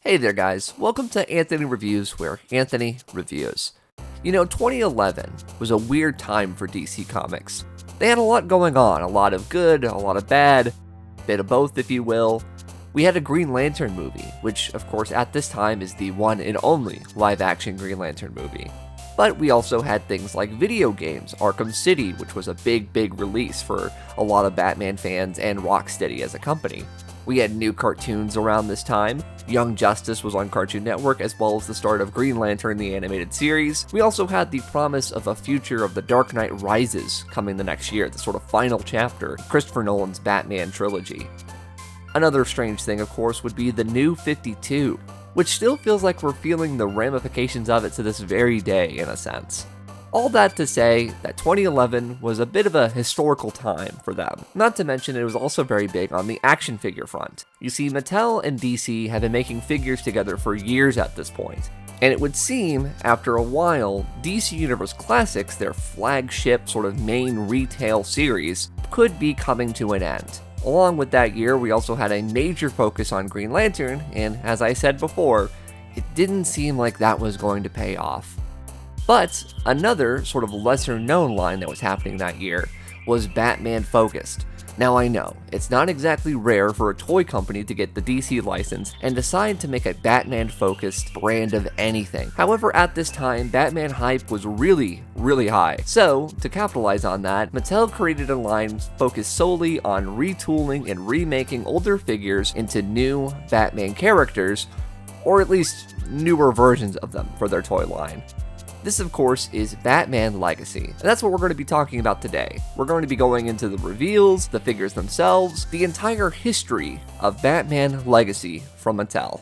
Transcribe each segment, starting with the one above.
Hey there guys, welcome to Anthony Reviews, where Anthony reviews. 2011 was a weird time for DC Comics. They had a lot going on, a lot of good, a lot of bad, bit of both if you will. We had a Green Lantern movie, which of course at this time is the one and only live-action Green Lantern movie. But we also had things like video games, Arkham City, which was a big release for a lot of Batman fans and Rocksteady as a company. We had new cartoons around this time. Young Justice was on Cartoon Network, as well as the start of Green Lantern, the animated series. We also had the promise of a future of The Dark Knight Rises coming the next year, the sort of final chapter of Christopher Nolan's Batman trilogy. Another strange thing, of course, would be the New 52, which still feels like we're feeling the ramifications of it to this very day, in a sense. All that to say that 2011 was a bit of a historical time for them. Not to mention it was also very big on the action figure front. You see, Mattel and DC have been making figures together for years at this point. And it would seem, after a while, DC Universe Classics, their flagship sort of main retail series, could be coming to an end. Along with that year, we also had a major focus on Green Lantern, and as I said before, it didn't seem like that was going to pay off. But another sort of lesser known line that was happening that year was Batman focused. Now I know, it's not exactly rare for a toy company to get the DC license and decide to make a Batman focused brand of anything. However, at this time, Batman hype was really high. So, to capitalize on that, Mattel created a line focused solely on retooling and remaking older figures into new Batman characters, or at least newer versions of them for their toy line. This, of course, is Batman Legacy, and that's what we're going to be talking about today. We're going to be going into the reveals, the figures themselves, the entire history of Batman Legacy from Mattel.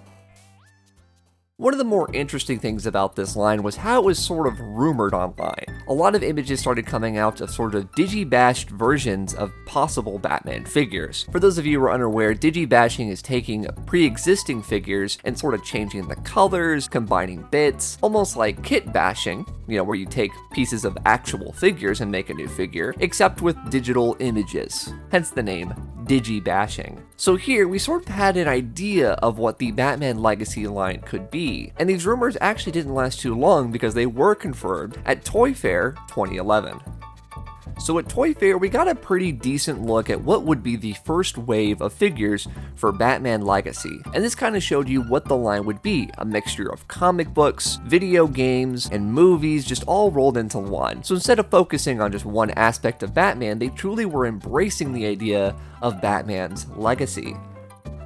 One of the more interesting things about this line was how it was sort of rumored online. A lot of images started coming out of sort of digi-bashed versions of possible Batman figures. For those of you who are unaware, digi-bashing is taking pre-existing figures and sort of changing the colors, combining bits, almost like kit bashing, where you take pieces of actual figures and make a new figure, except with digital images, hence the name digi-bashing. So here, we sort of had an idea of what the Batman Legacy line could be, and these rumors actually didn't last too long because they were confirmed at Toy Fair 2011. So at Toy Fair, we got a pretty decent look at what would be the first wave of figures for Batman Legacy, and this kind of showed you what the line would be, a mixture of comic books, video games, and movies just all rolled into one. So instead of focusing on just one aspect of Batman, they truly were embracing the idea of Batman's legacy.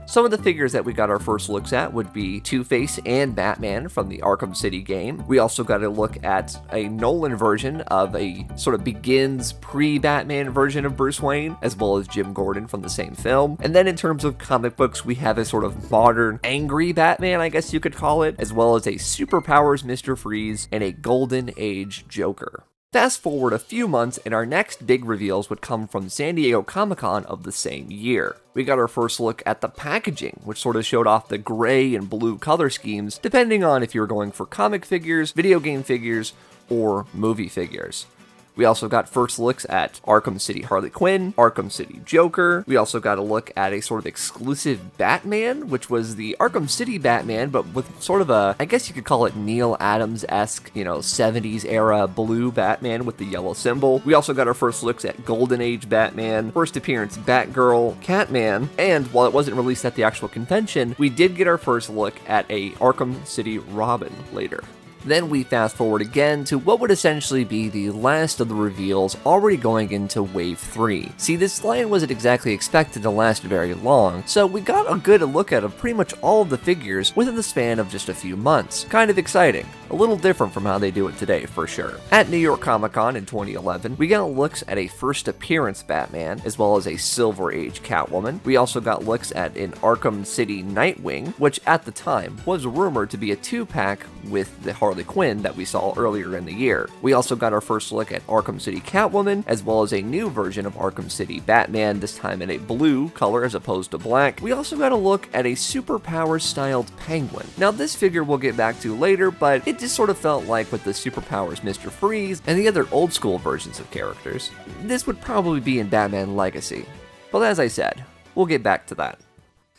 Some of the figures that we got our first looks at would be Two-Face and Batman from the Arkham City game. We also got a look at a Nolan version of a sort of begins pre-Batman version of Bruce Wayne, as well as Jim Gordon from the same film. And then in terms of comic books, we have a sort of modern, angry Batman, I guess you could call it, as well as a superpowers Mr. Freeze and a Golden Age Joker. Fast forward a few months and our next big reveals would come from San Diego Comic-Con of the same year. We got our first look at the packaging, which sort of showed off the gray and blue color schemes, depending on if you were going for comic figures, video game figures, or movie figures. We also got first looks at Arkham City Harley Quinn, Arkham City Joker. We also got a look at a sort of exclusive Batman, which was the Arkham City Batman, but with sort of a, I guess you could call it Neil Adams-esque, 70s era blue Batman with the yellow symbol. We also got our first looks at Golden Age Batman, first appearance Batgirl, Catman, and while it wasn't released at the actual convention, we did get our first look at a Arkham City Robin later. Then we fast forward again to what would essentially be the last of the reveals already going into Wave 3. See, this line wasn't exactly expected to last very long, so we got a good look at pretty much all of the figures within the span of just a few months. Kind of exciting. A little different from how they do it today, for sure. At New York Comic Con in 2011, we got looks at a first appearance Batman, as well as a Silver Age Catwoman. We also got looks at an Arkham City Nightwing, which at the time was rumored to be a 2-pack with the Harley Quinn that we saw earlier in the year. We also got our first look at Arkham City Catwoman, as well as a new version of Arkham City Batman, this time in a blue color as opposed to black. We also got a look at a superpower styled Penguin. Now this figure we'll get back to later, but it just sort of felt like with the superpowers Mr. Freeze and the other old school versions of characters, this would probably be in Batman Legacy. But as I said, we'll get back to that.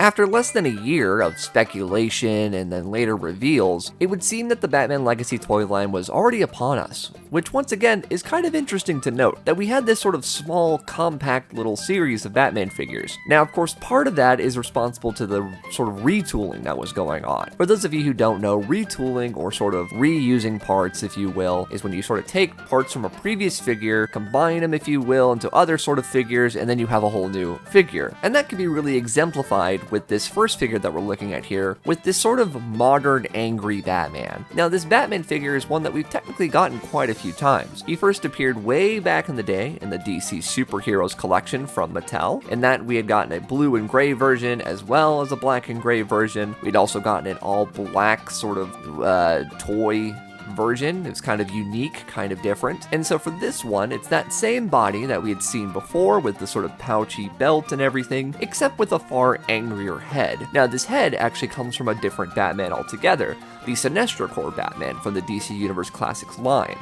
After less than a year of speculation and then later reveals, it would seem that the Batman Legacy toy line was already upon us, which once again is kind of interesting to note, that we had this sort of small, compact little series of Batman figures. Now, of course, part of that is responsible to the sort of retooling that was going on. For those of you who don't know, retooling, or sort of reusing parts, if you will, is when you sort of take parts from a previous figure, combine them, if you will, into other sort of figures, and then you have a whole new figure. And that can be really exemplified with this first figure that we're looking at here, with this sort of modern, angry Batman. Now, this Batman figure is one that we've technically gotten quite a few times. He first appeared way back in the day in the DC Superheroes collection from Mattel, and that we had gotten a blue and gray version as well as a black and gray version. We'd also gotten an all black sort of toy version. It was kind of unique, kind of different. And so for this one, it's that same body that we had seen before with the sort of pouchy belt and everything, except with a far angrier head. Now, this head actually comes from a different Batman altogether, the Sinestro Corps Batman from the DC Universe Classics line.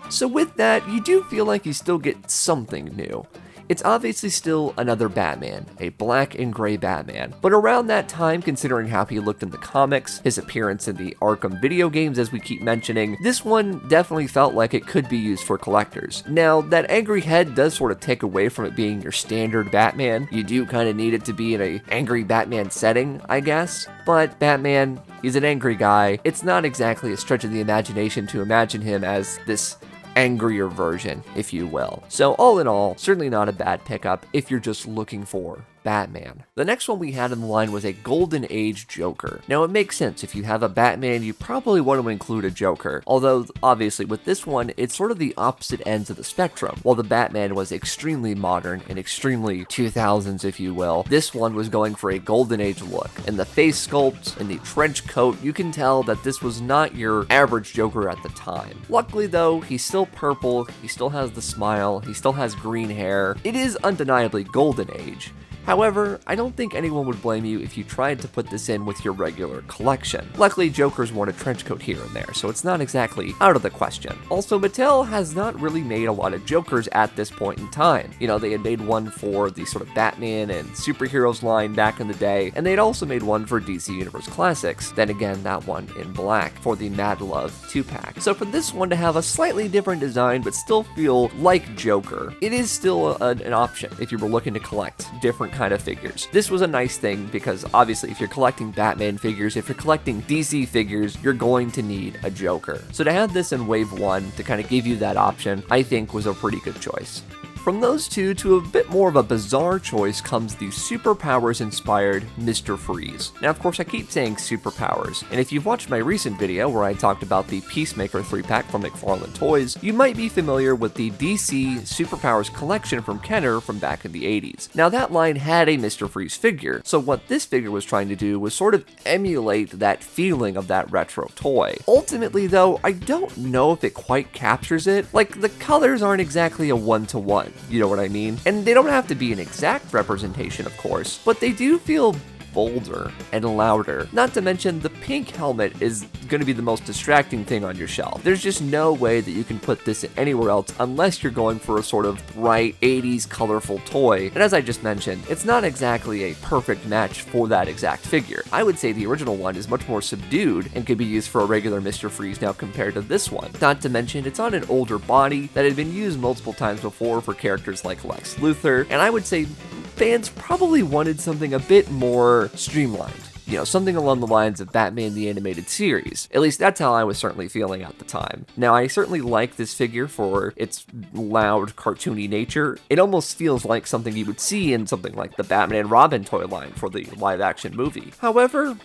So with that, you do feel like you still get something new. It's obviously still another Batman, a black and gray Batman, but around that time, considering how he looked in the comics, his appearance in the Arkham video games as we keep mentioning, this one definitely felt like it could be used for collectors. Now, that angry head does sort of take away from it being your standard Batman. You do kind of need it to be in an angry Batman setting, I guess, but Batman, he's an angry guy. It's not exactly a stretch of the imagination to imagine him as this angrier version, if you will. So all in all, certainly not a bad pickup if you're just looking for Batman. The next one we had in the line was a Golden Age Joker. Now, it makes sense. If you have a Batman, you probably want to include a Joker. Although, obviously, with this one, it's sort of the opposite ends of the spectrum. While the Batman was extremely modern and extremely 2000s, if you will, this one was going for a Golden Age look. In the face sculpt, in the trench coat, you can tell that this was not your average Joker at the time. Luckily, though, he's still purple, he still has the smile, he still has green hair. It is undeniably Golden Age. However, I don't think anyone would blame you if you tried to put this in with your regular collection. Luckily, Joker's worn a trench coat here and there, so it's not exactly out of the question. Also, Mattel has not really made a lot of Jokers at this point in time. You know, they had made one for the sort of Batman and superheroes line back in the day, and they'd also made one for DC Universe Classics. Then again, that one in black for the Mad Love 2-pack. So for this one to have a slightly different design but still feel like Joker, it is still an option if you were looking to collect different kind of figures. This was a nice thing because obviously if you're collecting Batman figures, if you're collecting DC figures, you're going to need a Joker. So to have this in Wave 1 to kind of give you that option, I think was a pretty good choice. From those two to a bit more of a bizarre choice comes the superpowers-inspired Mr. Freeze. Now, of course, I keep saying superpowers, and if you've watched my recent video where I talked about the Peacemaker 3-pack from McFarlane Toys, you might be familiar with the DC Superpowers collection from Kenner from back in the 80s. Now, that line had a Mr. Freeze figure, so what this figure was trying to do was sort of emulate that feeling of that retro toy. Ultimately, though, I don't know if it quite captures it. Like, the colors aren't exactly a one-to-one. You know what I mean? And they don't have to be an exact representation, of course, but they do feel bolder and louder. Not to mention, the pink helmet is going to be the most distracting thing on your shelf. There's just no way that you can put this anywhere else unless you're going for a sort of bright 80s colorful toy. And as I just mentioned, it's not exactly a perfect match for that exact figure. I would say the original one is much more subdued and could be used for a regular Mr. Freeze now compared to this one. Not to mention, it's on an older body that had been used multiple times before for characters like Lex Luthor, and I would say fans probably wanted something a bit more streamlined. You know, something along the lines of Batman the Animated Series. At least that's how I was certainly feeling at the time. Now, I certainly like this figure for its loud, cartoony nature. It almost feels like something you would see in something like the Batman and Robin toy line for the live-action movie. However,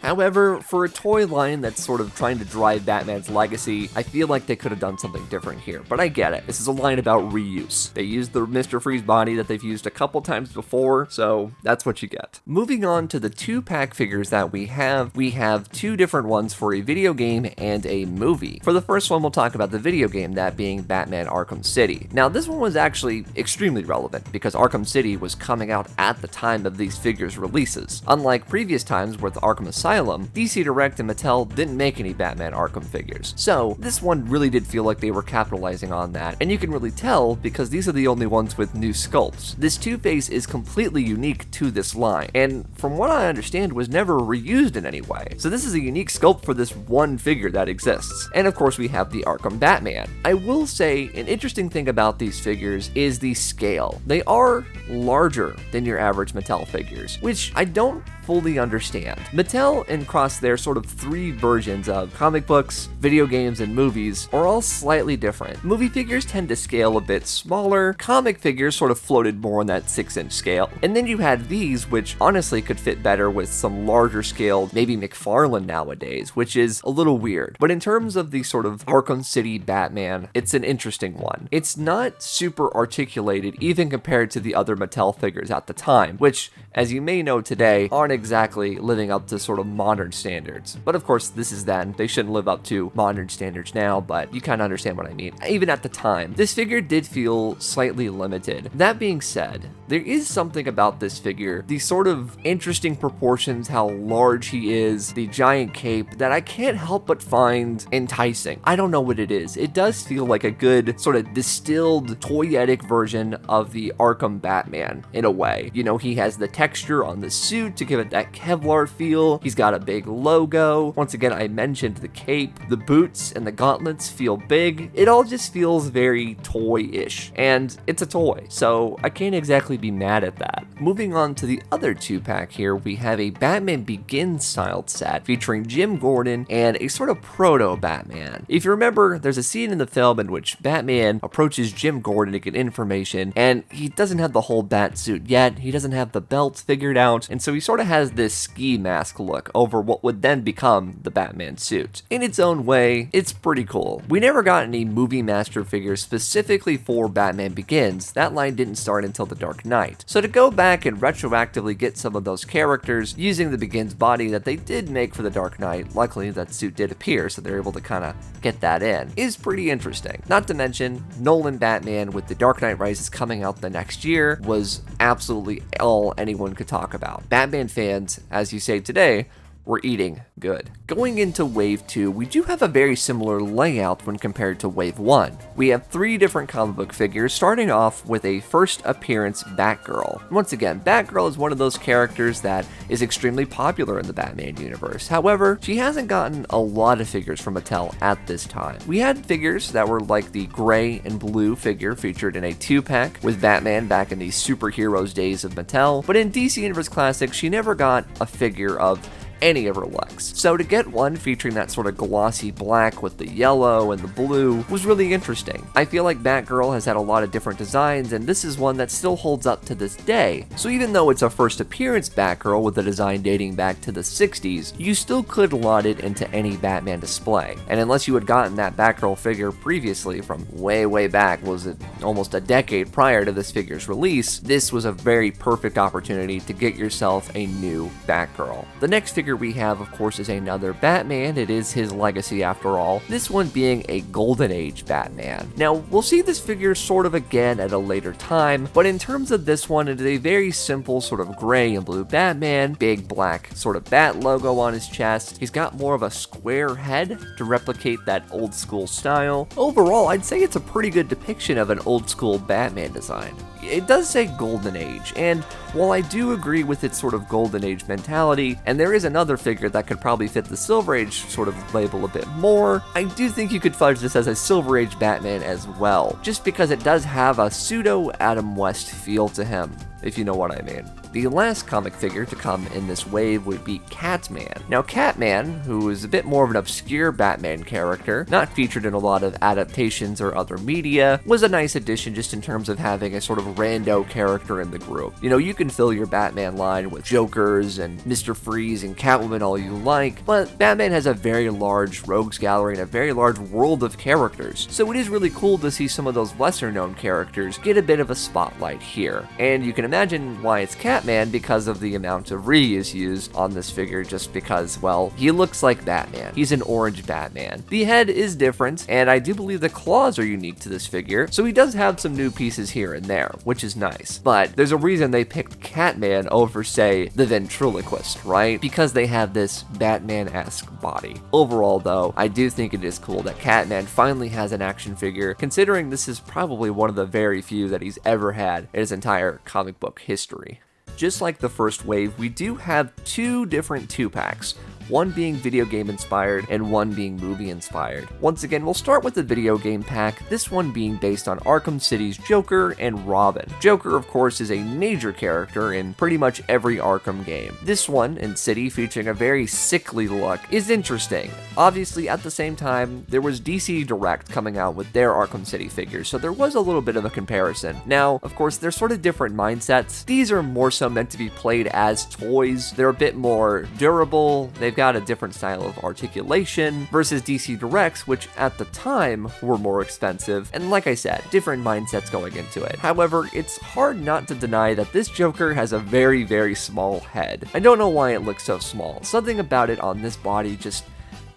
for a toy line that's sort of trying to drive Batman's legacy, I feel like they could have done something different here. But I get it. This is a line about reuse. They used the Mr. Freeze body that they've used a couple times before, so that's what you get. Moving on to the 2-pack figures that we have two different ones for a video game and a movie. For the first one, we'll talk about the video game, that being Batman Arkham City. Now, this one was actually extremely relevant because Arkham City was coming out at the time of these figures' releases. Unlike previous times with Arkham Asylum, DC Direct and Mattel didn't make any Batman Arkham figures. So this one really did feel like they were capitalizing on that, and you can really tell because these are the only ones with new sculpts. This Two-Face is completely unique to this line, and from what I understand was never reused in any way. So this is a unique sculpt for this one figure that exists. And of course we have the Arkham Batman. I will say an interesting thing about these figures is the scale. They are larger than your average Mattel figures, which I don't fully understand. Mattel, across their sort of three versions of comic books, video games, and movies, are all slightly different. Movie figures tend to scale a bit smaller, comic figures sort of floated more on that 6-inch scale, and then you had these, which honestly could fit better with some larger scaled, maybe McFarlane nowadays, which is a little weird. But in terms of the sort of Arkham City Batman, it's an interesting one. It's not super articulated even compared to the other Mattel figures at the time, which, as you may know today, aren't exactly living up to sort of modern standards. But of course, this is then. They shouldn't live up to modern standards now, but you kind of understand what I mean. Even at the time, this figure did feel slightly limited. That being said, there is something about this figure, the sort of interesting proportions, how large he is, the giant cape, that I can't help but find enticing. I don't know what it is. It does feel like a good sort of distilled, toyetic version of the Arkham Batman in a way. You know, he has the texture on the suit to give it that Kevlar feel. He's got a big logo. Once again, I mentioned the cape, the boots, and the gauntlets feel big. It all just feels very toy-ish, and it's a toy, so I can't exactly be mad at that. Moving on to the other 2-pack here, we have a Batman Begins styled set featuring Jim Gordon and a sort of proto-Batman. If you remember, there's a scene in the film in which Batman approaches Jim Gordon to get information, and he doesn't have the whole bat suit yet, he doesn't have the belts figured out, and so he sort of has this ski mask look over what would then become the Batman suit. In its own way, it's pretty cool. We never got any Movie Master figures specifically for Batman Begins. That line didn't start until The Dark Knight. So to go back and retroactively get some of those characters using the Begins body that they did make for The Dark Knight, luckily that suit did appear, so they're able to kind of get that in, is pretty interesting. Not to mention, Nolan Batman with The Dark Knight Rises coming out the next year was absolutely all anyone could talk about. Batman fans, as you say today, we're eating good. Going into Wave 2, we do have a very similar layout when compared to Wave 1. We have 3 different comic book figures, starting off with a first appearance Batgirl. Once again, Batgirl is one of those characters that is extremely popular in the Batman universe. However, she hasn't gotten a lot of figures from Mattel at this time. We had figures that were like the gray and blue figure featured in a 2-pack with Batman back in the superheroes days of Mattel, but in DC Universe Classics, she never got a figure of any of her looks. So to get one featuring that sort of glossy black with the yellow and the blue was really interesting. I feel like Batgirl has had a lot of different designs, and this is one that still holds up to this day. So even though it's a first appearance Batgirl with a design dating back to the 60s, you still could lot it into any Batman display. And unless you had gotten that Batgirl figure previously from way back, was it almost a decade prior to this figure's release, this was a very perfect opportunity to get yourself a new Batgirl. The next figure we have, of course, is another Batman. It is his legacy after all, this one being a Golden Age Batman. Now, we'll see this figure sort of again at a later time, but in terms of this one, it is a very simple sort of gray and blue Batman, big black sort of bat logo on his chest. He's got more of a square head to replicate that old school style. Overall, I'd say it's a pretty good depiction of an old school Batman design. It does say Golden Age, and while I do agree with its sort of Golden Age mentality, and there is another figure that could probably fit the Silver Age sort of label a bit more, I do think you could fudge this as a Silver Age Batman as well, just because it does have a pseudo Adam West feel to him, if you know what I mean. The last comic figure to come in this wave would be Catman. Now Catman, who is a bit more of an obscure Batman character, not featured in a lot of adaptations or other media, was a nice addition just in terms of having a sort of rando character in the group. You know, you can fill your Batman line with Jokers and Mr. Freeze and Catwoman all you like, but Batman has a very large rogues gallery and a very large world of characters, so it is really cool to see some of those lesser known characters get a bit of a spotlight here. And you can imagine why it's Catman Batman because of the amount of reuse used on this figure, just because, well, he looks like Batman. He's an orange Batman. The head is different, and I do believe the claws are unique to this figure, so he does have some new pieces here and there, which is nice. But there's a reason they picked Catman over, say, the ventriloquist, right? Because they have this Batman-esque body. Overall, though, I do think it is cool that Catman finally has an action figure, considering this is probably one of the very few that he's ever had in his entire comic book history. Just like the first wave, we do have two different 2-packs. One being video game inspired and one being movie inspired. Once again, we'll start with the video game pack, this one being based on Arkham City's Joker and Robin. Joker, of course, is a major character in pretty much every Arkham game. This one, in City, featuring a very sickly look, is interesting. Obviously, at the same time, there was DC Direct coming out with their Arkham City figures, so there was a little bit of a comparison. Now, of course, they're sort of different mindsets. These are more so meant to be played as toys. They're a bit more durable. They've got a different style of articulation versus DC Directs, which at the time were more expensive, and like I said, different mindsets going into it. However, it's hard not to deny that this Joker has a very, very small head. I don't know why it looks so small. Something about it on this body just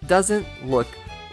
doesn't look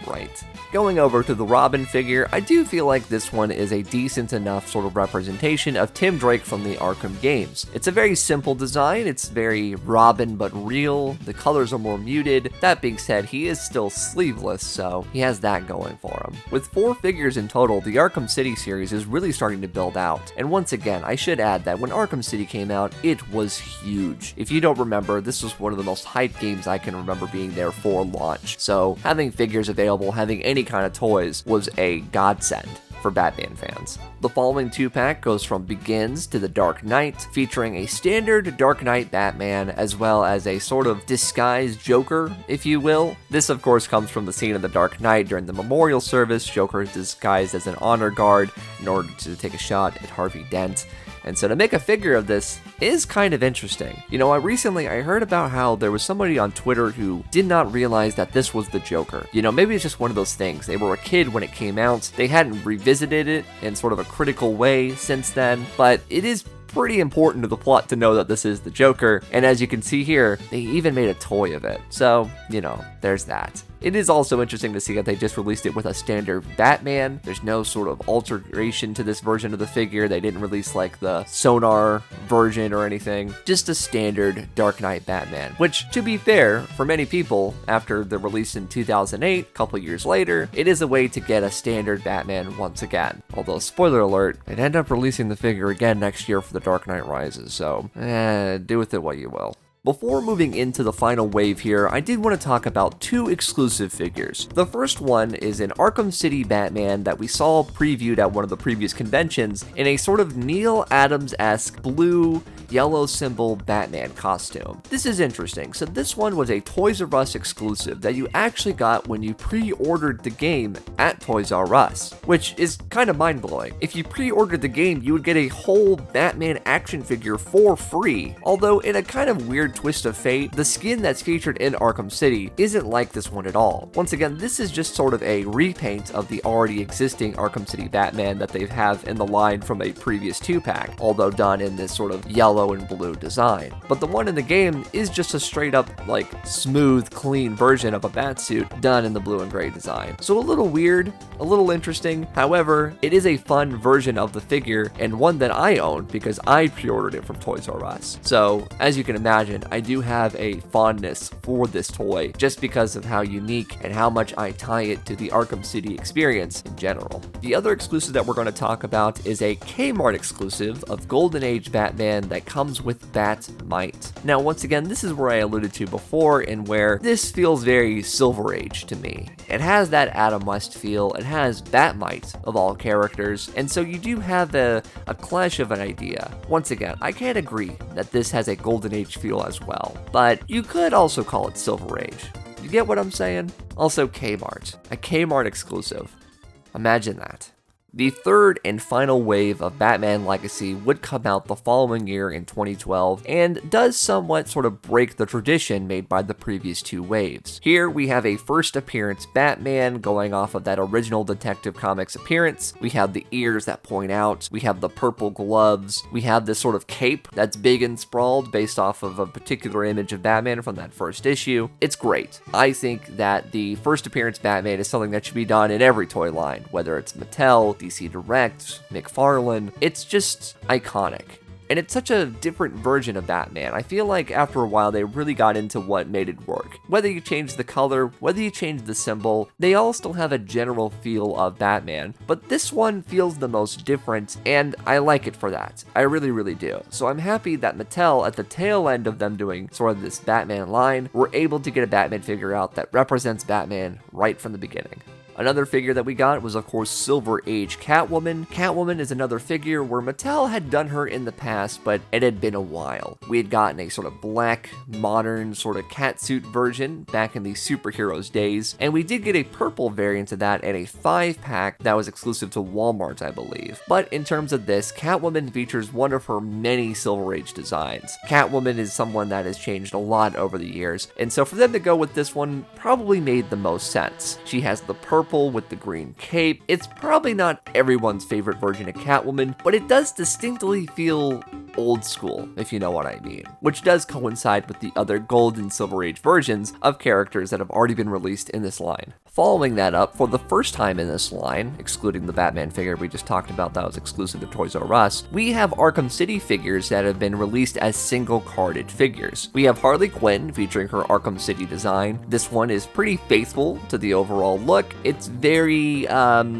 right. Going over to the Robin figure, I do feel like this one is a decent enough sort of representation of Tim Drake from the Arkham games. It's a very simple design, it's very Robin but real, the colors are more muted. That being said, he is still sleeveless, so he has that going for him. With 4 figures in total, the Arkham City series is really starting to build out. And once again, I should add that when Arkham City came out, it was huge. If you don't remember, this was one of the most hyped games I can remember being there for launch. So having figures available, having any kind of toys was a godsend for Batman fans. The following 2-pack goes from Begins to the Dark Knight, featuring a standard Dark Knight Batman as well as a sort of disguised Joker, if you will. This of course comes from the scene of the Dark Knight during the memorial service. Joker is disguised as an honor guard in order to take a shot at Harvey Dent. And so to make a figure of this is kind of interesting. You know, recently I heard about how there was somebody on Twitter who did not realize that this was the Joker. You know, maybe it's just one of those things. They were a kid when it came out. They hadn't revisited it in sort of a critical way since then, but it is pretty important to the plot to know that this is the Joker, and as you can see here, they even made a toy of it. So, you know, there's that. It is also interesting to see that they just released it with a standard Batman. There's no sort of alteration to this version of the figure. They didn't release like the Sonar version or anything. Just a standard Dark Knight Batman, which, to be fair, for many people, after the release in 2008, a couple years later, it is a way to get a standard Batman once again. Although, spoiler alert, they'd end up releasing the figure again next year for the Dark Knight Rises, so do with it what you will. Before moving into the final wave here, I did want to talk about 2 exclusive figures. The first one is an Arkham City Batman that we saw previewed at one of the previous conventions in a sort of Neil Adams-esque blue, yellow symbol Batman costume. This is interesting. So this one was a Toys R Us exclusive that you actually got when you pre-ordered the game at Toys R Us, which is kind of mind-blowing. If you pre-ordered the game, you would get a whole Batman action figure for free, although in a kind of weird twist of fate, the skin that's featured in Arkham City isn't like this one at all. Once again, this is just sort of a repaint of the already existing Arkham City Batman that they have in the line from a previous 2-pack, although done in this sort of yellow and blue design. But the one in the game is just a straight up, like, smooth, clean version of a Batsuit done in the blue and gray design. So a little weird, a little interesting. However, it is a fun version of the figure and one that I own because I pre-ordered it from Toys R Us. So, as you can imagine, I do have a fondness for this toy just because of how unique and how much I tie it to the Arkham City experience in general. The other exclusive that we're going to talk about is a Kmart exclusive of Golden Age Batman that comes with Bat-Mite. Now, once again, this is where I alluded to before and where this feels very Silver Age to me. It has that Adam West feel, it has Bat-Mite of all characters, and so you do have a clash of an idea. Once again, I can't agree that this has a Golden Age feel as well, but you could also call it Silver Age. You get what I'm saying? Also Kmart, a Kmart exclusive. Imagine that. The third and final wave of Batman Legacy would come out the following year in 2012 and does somewhat sort of break the tradition made by the previous two waves. Here we have a first appearance Batman going off of that original Detective Comics appearance. We have the ears that point out, we have the purple gloves, we have this sort of cape that's big and sprawled based off of a particular image of Batman from that first issue. It's great. I think that the first appearance Batman is something that should be done in every toy line, whether it's Mattel, DC Direct, McFarlane. It's just iconic. And it's such a different version of Batman. I feel like after a while they really got into what made it work. Whether you change the color, whether you change the symbol, they all still have a general feel of Batman. But this one feels the most different, and I like it for that. I really, really do. So I'm happy that Mattel, at the tail end of them doing sort of this Batman line, were able to get a Batman figure out that represents Batman right from the beginning. Another figure that we got was, of course, Silver Age Catwoman. Catwoman is another figure where Mattel had done her in the past, but it had been a while. We had gotten a sort of black, modern, sort of catsuit version back in the superheroes days, and we did get a purple variant of that and a 5-pack that was exclusive to Walmart, I believe. But in terms of this, Catwoman features one of her many Silver Age designs. Catwoman is someone that has changed a lot over the years, and so for them to go with this one probably made the most sense. She has the purple with the green cape. It's probably not everyone's favorite version of Catwoman, but it does distinctly feel old school, if you know what I mean, which does coincide with the other Gold and Silver Age versions of characters that have already been released in this line. Following that up, for the first time in this line, excluding the Batman figure we just talked about that was exclusive to Toys R Us, we have Arkham City figures that have been released as single-carded figures. We have Harley Quinn featuring her Arkham City design. This one is pretty faithful to the overall look. It's very, yeah.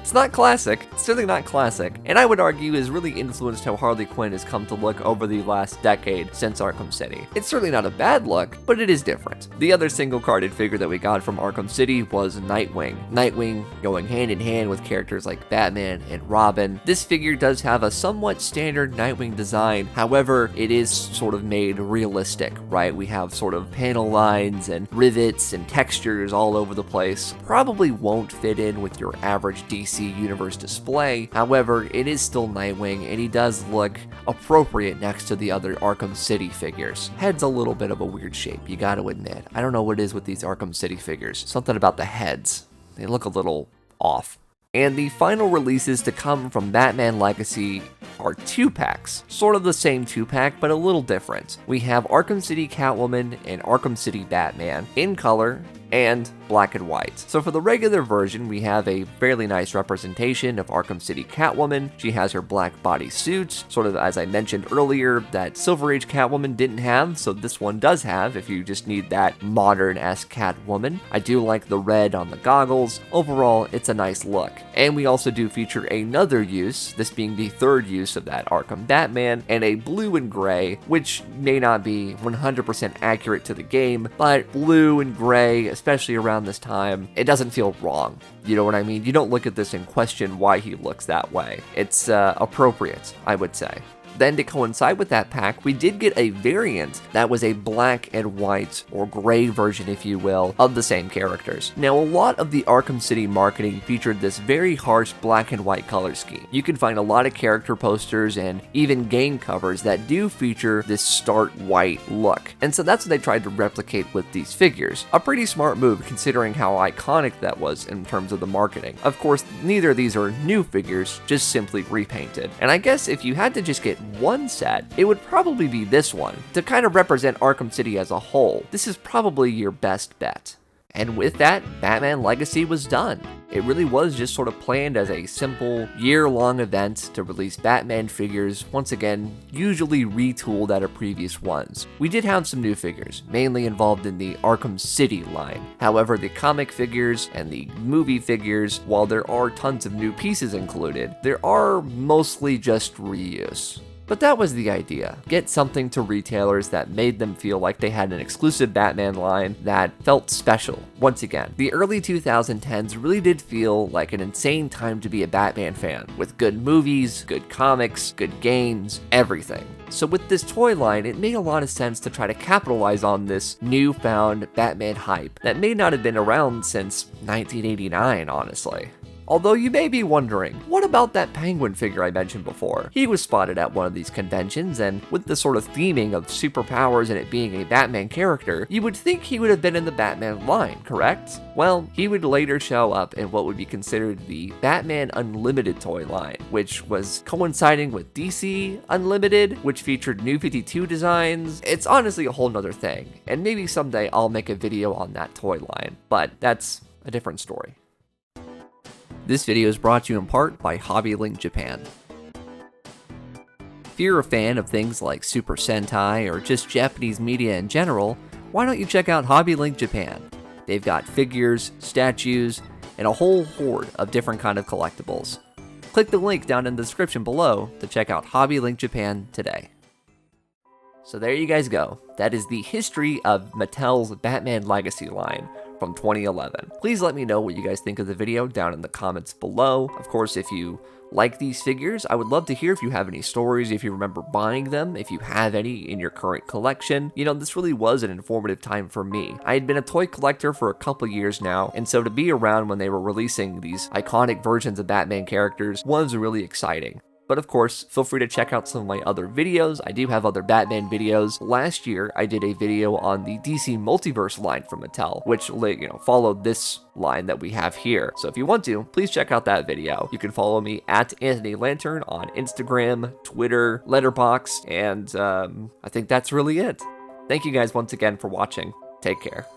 It's not classic, it's certainly not classic, and I would argue has really influenced how Harley Quinn has come to look over the last decade since Arkham City. It's certainly not a bad look, but it is different. The other single-carded figure that we got from Arkham City was Nightwing. Nightwing going hand in hand with characters like Batman and Robin. This figure does have a somewhat standard Nightwing design, however, it is sort of made realistic, right? We have sort of panel lines and rivets and textures all over the place. Probably won't fit in with your average DC Universe display. However, it is still Nightwing, and he does look appropriate next to the other Arkham City figures. Head's a little bit of a weird shape, you gotta admit. I don't know what it is with these Arkham City figures. Something about the heads. They look a little off. And the final releases to come from Batman Legacy are 2-packs. Sort of the same 2-pack, but a little different. We have Arkham City Catwoman and Arkham City Batman in color and black and white. So for the regular version, we have a fairly nice representation of Arkham City Catwoman. She has her black bodysuit, sort of as I mentioned earlier, that Silver Age Catwoman didn't have, so this one does have if you just need that modern-esque Catwoman. I do like the red on the goggles. Overall, it's a nice look. And we also do feature another use, this being the third use of that Arkham Batman, and a blue and gray, which may not be 100% accurate to the game, but blue and gray, especially around this time, it doesn't feel wrong. You know what I mean? You don't look at this and question why he looks that way. It's appropriate, I would say. Then to coincide with that pack, we did get a variant that was a black and white, or gray version if you will, of the same characters. Now a lot of the Arkham City marketing featured this very harsh black and white color scheme. You can find a lot of character posters and even game covers that do feature this stark white look. And so that's what they tried to replicate with these figures. A pretty smart move considering how iconic that was in terms of the marketing. Of course, neither of these are new figures, just simply repainted. And I guess if you had to just get one set, it would probably be this one. To kind of represent Arkham City as a whole, this is probably your best bet. And with that, Batman Legacy was done. It really was just sort of planned as a simple, year-long event to release Batman figures, once again, usually retooled out of previous ones. We did have some new figures, mainly involved in the Arkham City line. However, the comic figures and the movie figures, while there are tons of new pieces included, there are mostly just reuse. But that was the idea. Get something to retailers that made them feel like they had an exclusive Batman line that felt special. Once again, the early 2010s really did feel like an insane time to be a Batman fan, with good movies, good comics, good games, everything. So with this toy line, it made a lot of sense to try to capitalize on this newfound Batman hype that may not have been around since 1989, honestly. Although you may be wondering, what about that Penguin figure I mentioned before? He was spotted at one of these conventions, and with the sort of theming of superpowers and it being a Batman character, you would think he would have been in the Batman line, correct? Well, he would later show up in what would be considered the Batman Unlimited toy line, which was coinciding with DC Unlimited, which featured New 52 designs. It's honestly a whole nother thing, and maybe someday I'll make a video on that toy line, but that's a different story. This video is brought to you in part by Hobby Link Japan. If you're a fan of things like Super Sentai or just Japanese media in general, why don't you check out Hobby Link Japan? They've got figures, statues, and a whole horde of different kind of collectibles. Click the link down in the description below to check out Hobby Link Japan today. So there you guys go. That is the history of Mattel's Batman Legacy line from 2011. Please let me know what you guys think of the video down in the comments below. Of course, if you like these figures, I would love to hear if you have any stories, if you remember buying them, if you have any in your current collection. You know, this really was an informative time for me. I had been a toy collector for a couple years now, and so to be around when they were releasing these iconic versions of Batman characters was really exciting. But of course, feel free to check out some of my other videos. I do have other Batman videos. Last year, I did a video on the DC Multiverse line from Mattel, which, followed this line that we have here. So if you want to, please check out that video. You can follow me at Anthony Lantern on Instagram, Twitter, Letterboxd, and I think that's really it. Thank you guys once again for watching. Take care.